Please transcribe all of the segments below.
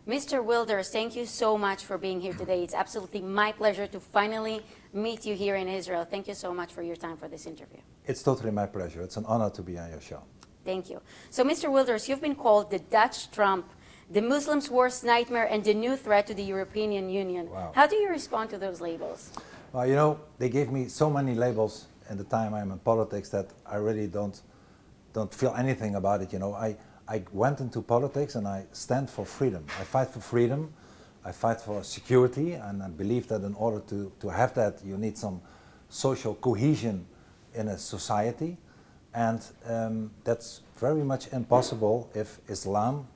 Mr. Wilders, thank you so much for being here today. It's absolutely my pleasure to finally meet you here in Israel. Thank you so much for your time for this interview. It's totally my pleasure. It's an honor to be on your show. Thank you. So, Mr. Wilders, you've been called the Dutch Trump, the Muslims' worst nightmare, and the new threat to the European Union. Wow. How do you respond to those labels? Well, you know, they gave me so many labels in the time I'm in politics that I really don't feel anything about it. You know, I went into politics and I stand for freedom. I fight for freedom. I fight for security, and I believe that in order to have that, you need some social cohesion in a society, and that's very much impossible if Islam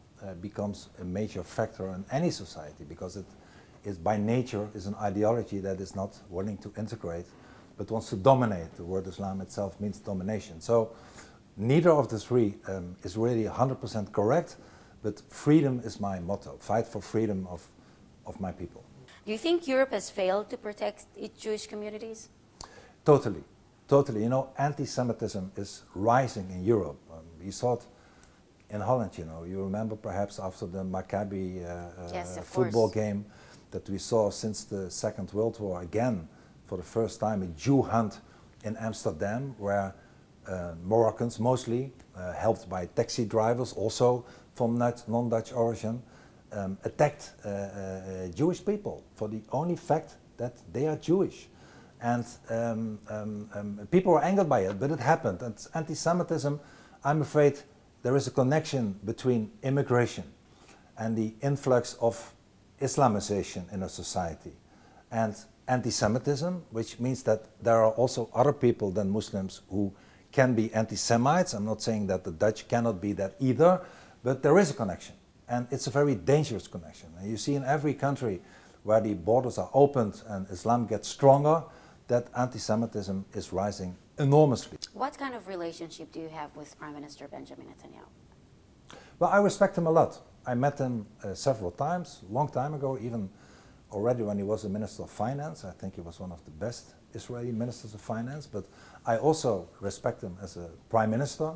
becomes a major factor in any society, because it is by nature is an ideology that is not willing to integrate but wants to dominate. The word Islam itself means domination. So neither of the three is really 100% correct, but freedom is my motto. Fight for freedom of my people. Do you think Europe has failed to protect its Jewish communities? Totally, totally. You know, anti-Semitism is rising in Europe. We saw it in Holland, you know. You remember perhaps after the Maccabi yes, football game that we saw since the Second World War again, for the first time, a Jew hunt in Amsterdam, where Moroccans mostly, helped by taxi drivers, also from non-Dutch origin, attacked Jewish people for the only fact that they are Jewish. And people were angered by it, but it happened. And anti-Semitism, I'm afraid there is a connection between immigration and the influx of Islamization in a society, and anti-Semitism, which means that there are also other people than Muslims who can be anti-Semites. I'm not saying that the Dutch cannot be that either, but there is a connection, and it's a very dangerous connection. And you see in every country where the borders are opened and Islam gets stronger, that anti-Semitism is rising enormously. What kind of relationship do you have with Prime Minister Benjamin Netanyahu? Well, I respect him a lot. I met him several times, a long time ago, even already when he was a Minister of Finance. I think he was one of the best Israeli Ministers of Finance, but I also respect him as a Prime Minister.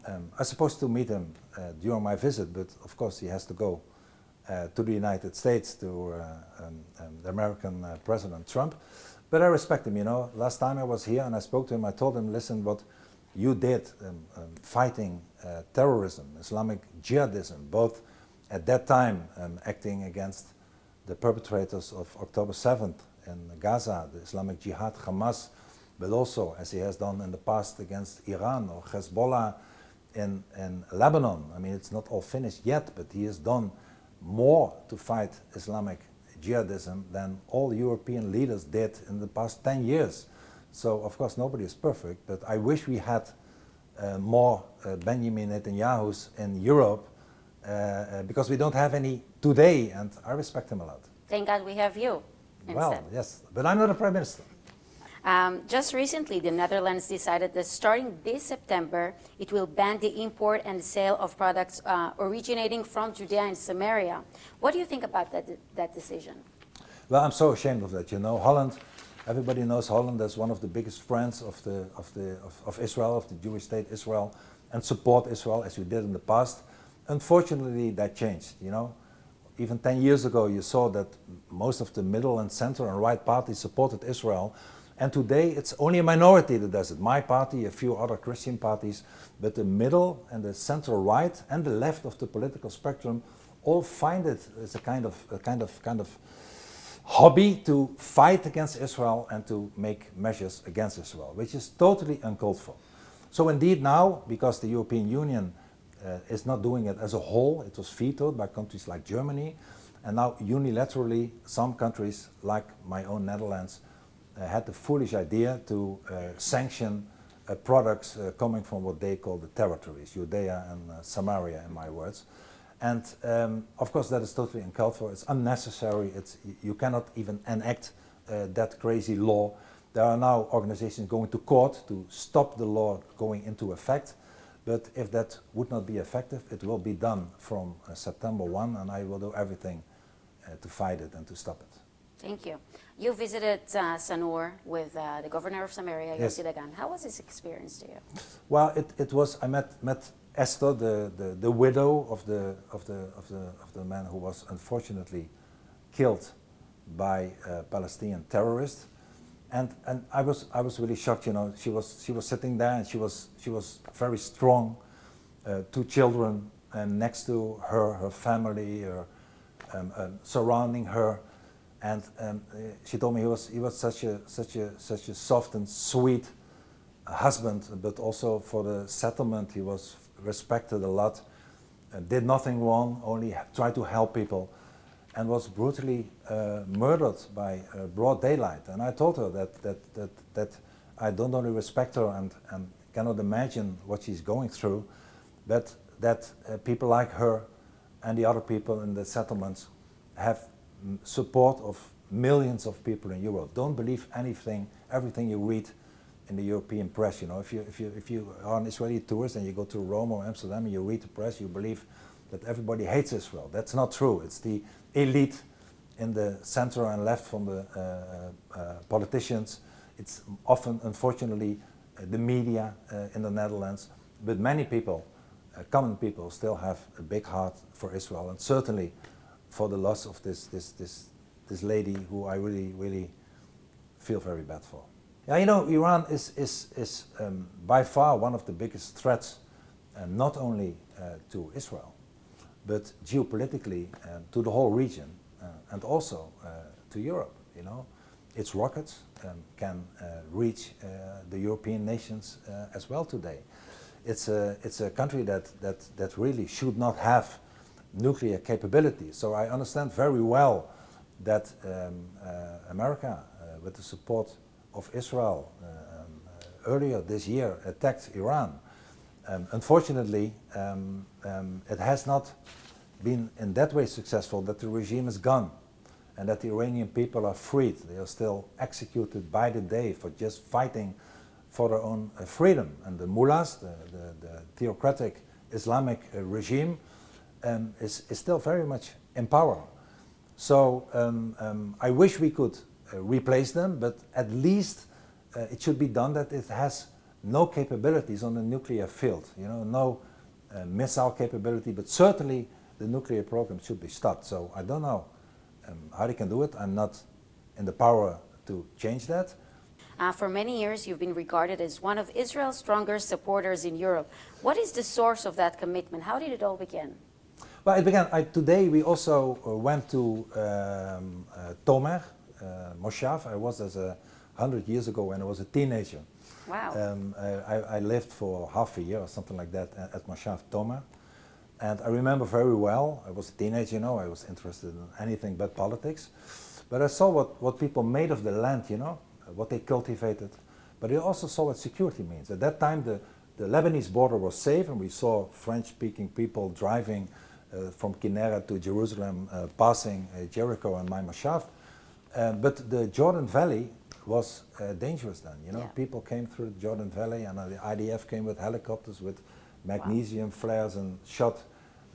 I was supposed to meet him during my visit, but of course he has to go to the United States, to the American President Trump. But I respect him, you know. Last time I was here and I spoke to him, I told him, listen, what you did fighting terrorism, Islamic jihadism, both at that time acting against the perpetrators of October 7th in Gaza, the Islamic Jihad, Hamas, but also, as he has done in the past, against Iran or Hezbollah in Lebanon. I mean, it's not all finished yet, but he has done more to fight Islamic jihadism than all European leaders did in the past 10 years. So, of course, nobody is perfect, but I wish we had more Benjamin Netanyahus in Europe, because we don't have any today, and I respect him a lot. Thank God we have you instead. Well, yes, but I'm not a Prime Minister. Just recently, the Netherlands decided that starting this September, it will ban the import and sale of products originating from Judea and Samaria. What do you think about that decision? Well, I'm so ashamed of that. You know, Holland, everybody knows Holland as one of the biggest friends of Israel, of the Jewish state Israel, and support Israel as we did in the past. Unfortunately, that changed, you know. Even 10 years ago, you saw that most of the middle and center and right parties supported Israel. And today, it's only a minority that does it. My party, a few other Christian parties, but the middle and the center right and the left of the political spectrum all find it as a kind of hobby to fight against Israel and to make measures against Israel, which is totally uncalled for. So indeed now, because the European Union is not doing it as a whole, it was vetoed by countries like Germany, and now unilaterally some countries like my own Netherlands had the foolish idea to sanction products coming from what they call the territories, Judea and Samaria, in my words. And of course that is totally uncalled for, it's unnecessary, you cannot even enact that crazy law. There are now organizations going to court to stop the law going into effect. But if that would not be effective, it will be done from September 1, and I will do everything to fight it and to stop it. Thank you. You visited Sanur with the governor of Samaria, Yes. Yossi Dagan. How was this experience to you? Well, it was, I met Esther, the widow of the man who was unfortunately killed by Palestinian terrorists, and I was really shocked. You know, she was sitting there and she was very strong, 2 children, and next to her family, surrounding her, and she told me he was such a soft and sweet husband, but also for the settlement he was respected a lot, did nothing wrong, only tried to help people, and was brutally murdered by broad daylight. And I told her that I don't only respect her and cannot imagine what she's going through, but that people like her and the other people in the settlements have support of millions of people in Europe. Don't believe everything you read in the European press. You know, if you are an Israeli tourist and you go to Rome or Amsterdam and you read the press, you believe that everybody hates Israel. That's not true. It's the elite in the center and left from the politicians. It's often, unfortunately, the media in the Netherlands. But many people, common people, still have a big heart for Israel, and certainly for the loss of this lady who I really feel very bad for. Yeah, you know, Iran is by far one of the biggest threats, not only to Israel, but geopolitically to the whole region, and also to Europe. You know, its rockets can reach the European nations as well today. It's a country that really should not have nuclear capability. So I understand very well that America, with the support of Israel, earlier this year attacked Iran. Unfortunately, it has not been in that way successful, that the regime is gone and that the Iranian people are freed. They are still executed by the day for just fighting for their own freedom. And the mullahs, the theocratic Islamic regime, is still very much in power. So I wish we could replace them, but at least it should be done that it has no capabilities on the nuclear field. You know, no missile capability, but certainly the nuclear program should be stopped. So I don't know how they can do it. I'm not in the power to change that. For many years, you've been regarded as one of Israel's strongest supporters in Europe. What is the source of that commitment? How did it all begin? Well, it began, today we also went to Tomer, Moshav. I was 100 years ago when I was a teenager. Wow. I lived for half a year or something like that at Moshav Tomer. And I remember very well, I was a teenager, you know, I was interested in anything but politics. But I saw what people made of the land, you know, what they cultivated. But I also saw what security means. At that time, the Lebanese border was safe, and we saw French-speaking people driving from Kinneret to Jerusalem, passing Jericho and my Moshav. But the Jordan Valley was dangerous then. You know, Yeah. people came through the Jordan Valley, and the IDF came with helicopters with magnesium flares and shot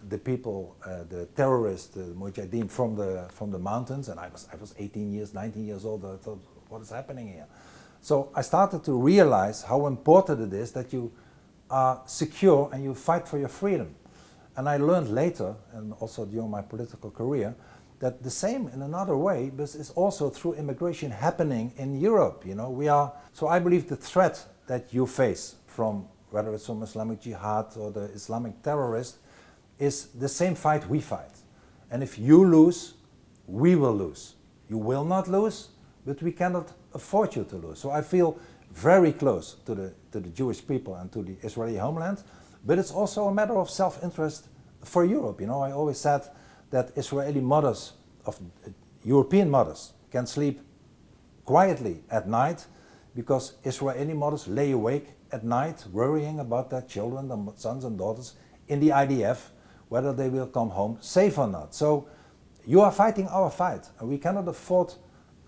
the people, the terrorists, the Mujahideen from the mountains. And I was 18 years, 19 years old. I thought, what is happening here? So I started to realize how important it is that you are secure and you fight for your freedom. And I learned later, and also during my political career, that the same in another way, but is also through immigration happening in Europe. You know, so I believe the threat that you face from, whether it's from Islamic Jihad or the Islamic terrorist, is the same fight we fight. And if you lose, we will lose. You will not lose, but we cannot afford you to lose. So I feel very close to the Jewish people and to the Israeli homeland, but it's also a matter of self-interest for Europe. You know, I always said that Israeli mothers, European mothers, can sleep quietly at night because Israeli mothers lay awake at night worrying about their children, their sons and daughters in the IDF, whether they will come home safe or not. So you are fighting our fight, and we cannot afford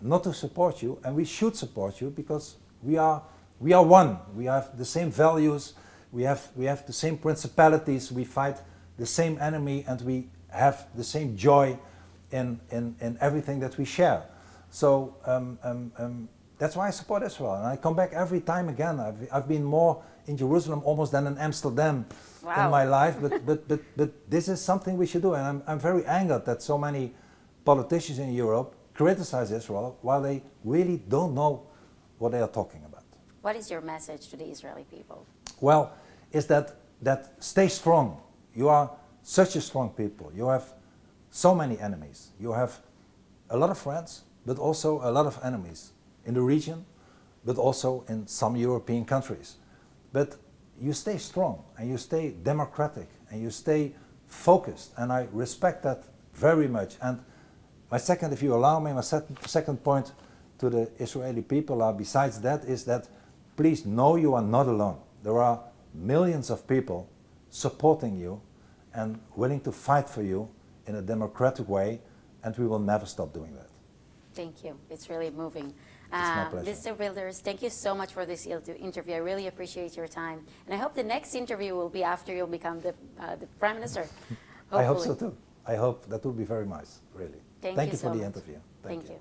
not to support you, and we should support you because we are one. We have the same values, we have the same principalities, we fight the same enemy, and we have the same joy in everything that we share. So that's why I support Israel, and I come back every time again. I've been more in Jerusalem almost than in Amsterdam Wow. in my life, but this is something we should do, and I'm very angered that so many politicians in Europe criticize Israel while they really don't know what they are talking about. What is your message to the Israeli people? Well, is that stay strong. You are such a strong people. You have so many enemies. You have a lot of friends, but also a lot of enemies in the region, but also in some European countries. But you stay strong and you stay democratic and you stay focused, and I respect that very much. And my second, if you allow me, my second point to the Israeli people besides that is that please know you are not alone. There are millions of people supporting you and willing to fight for you in a democratic way, and we will never stop doing that. Thank you. It's really moving. It's my pleasure. Mr. Wilders, thank you so much for this interview. I really appreciate your time. And I hope the next interview will be after you'll become the Prime Minister. I hope so too. I hope that would be very nice, really. Thank Thank you you so for the much. interview. Thank you.